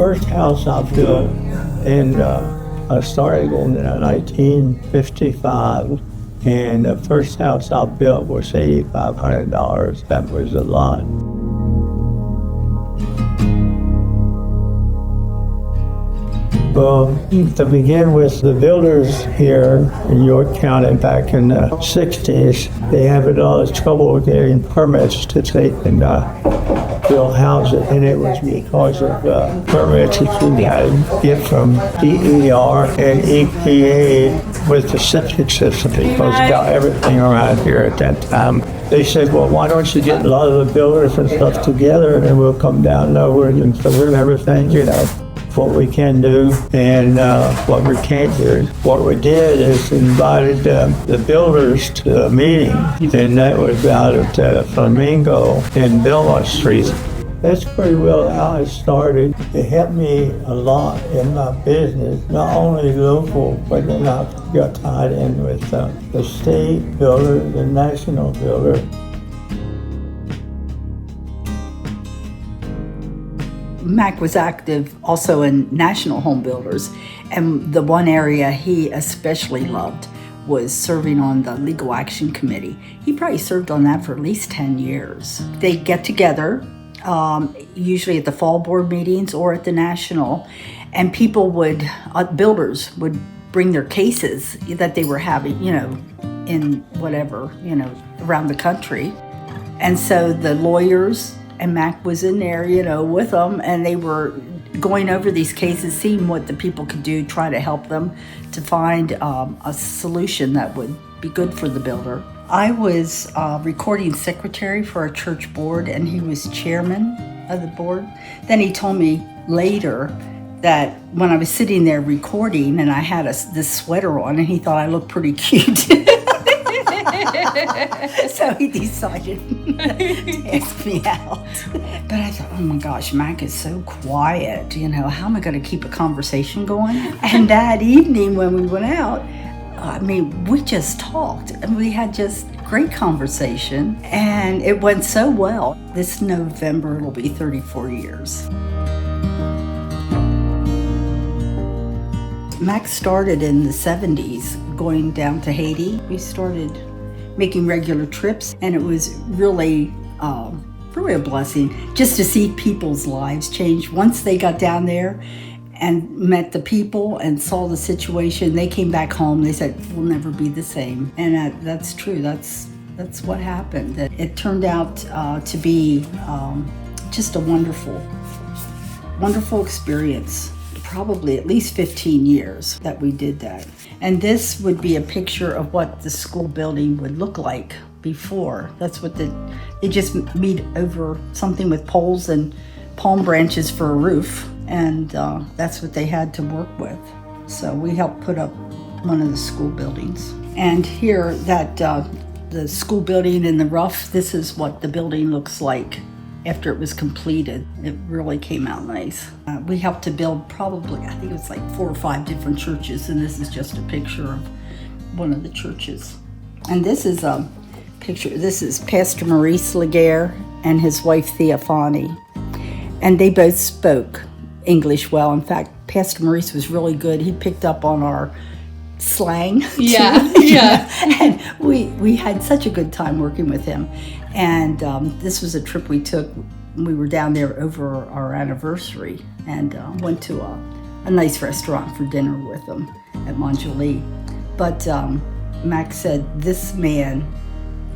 first house I built, and I started in 1955, and the first house I built was $8,500. That was a lot. Well, to begin with, the builders here in York County back in the 60s, they had a lot of trouble getting permits to take and build houses, and it was because of permits that you had to get from DER and EPA with the septic system, because got everything around here at that time. They said, well, why don't you get a lot of the builders and stuff together, and we'll come down over and deliver everything, what we can do and what we can't do. What we did is invited the builders to a meeting, and that was out at Flamingo in Belmont Street. That's pretty well how it started. It helped me a lot in my business, not only local, but then I got tied in with the state builder, the national builder. Mack was active also in national home builders, and the one area he especially loved was serving on the Legal Action Committee. He probably served on that for at least 10 years. They'd get together, usually at the fall board meetings or at the national, and builders would bring their cases that they were having, in whatever, around the country. And so the lawyers and Mack was in there, with them, and they were going over these cases, seeing what the people could do, try to help them to find a solution that would be good for the builder. I was recording secretary for a church board, and he was chairman of the board. Then he told me later that when I was sitting there recording, and I had this sweater on, and he thought I looked pretty cute. So he decided to ask me out. But I thought, oh my gosh, Mack is so quiet. How am I going to keep a conversation going? And that evening when we went out, we just talked, and we had just great conversation, and it went so well. This November, it'll be 34 years. Mack started in the 70s going down to Haiti. We started making regular trips, and it was really a blessing just to see people's lives change. Once they got down there and met the people and saw the situation, they came back home. They said, we'll never be the same. And that's true. That's what happened. It turned out to be just a wonderful experience. Probably at least 15 years that we did that. And this would be a picture of what the school building would look like before. That's what they just meet over something with poles and palm branches for a roof. And that's what they had to work with. So we helped put up one of the school buildings. And here, the school building in the rough, this is what the building looks like after it was completed. It really came out nice. We helped to build probably, I think it was like 4 or 5 different churches, and this is just a picture of one of the churches. And this is a picture, this is Pastor Maurice Laguerre and his wife Theophany. And they both spoke English well. In fact, Pastor Maurice was really good. He picked up on our slang. Yeah. And we had such a good time working with him. And this was a trip we took. We were down there over our anniversary and went to a nice restaurant for dinner with him at Montjolie. But Mack said, this man,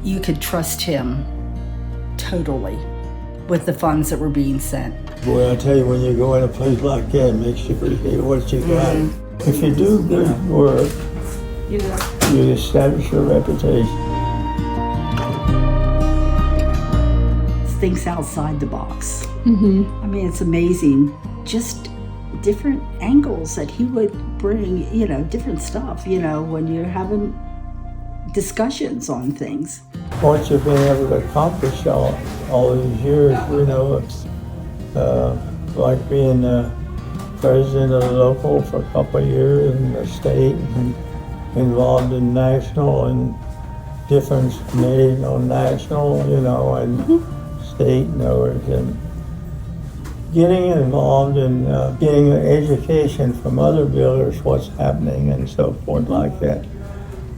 you could trust him totally with the funds that were being sent. Boy, I tell you, when you go in a place like that, it makes you appreciate what you got. Mm-hmm. If you do good work, you establish your reputation. Thinks outside the box. Mm-hmm. I mean, it's amazing. Just different angles that he would bring, different stuff, when you're having discussions on things. What you've been able to accomplish all these years, like being president of the local for a couple of years in the state, and involved in national and different committees on national, and state and others, and getting involved in getting an education from other builders, what's happening and so forth like that.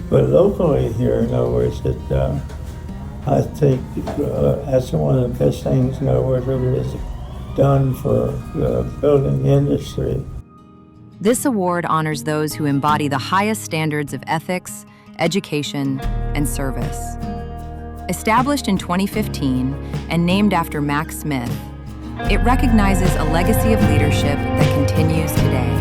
But locally here, in other words, I think that's one of the best things, in other words, that is done for the building industry. This award honors those who embody the highest standards of ethics, education, and service. Established in 2015 and named after Mack Smith, it recognizes a legacy of leadership that continues today.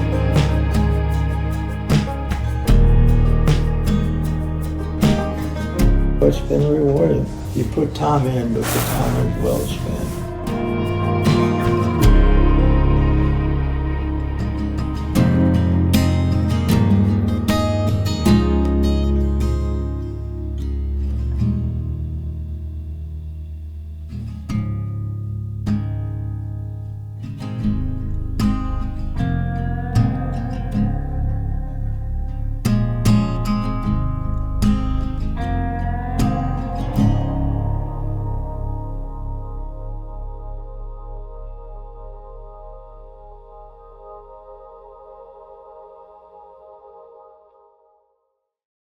It's been rewarding. You put time in, but the time is well spent.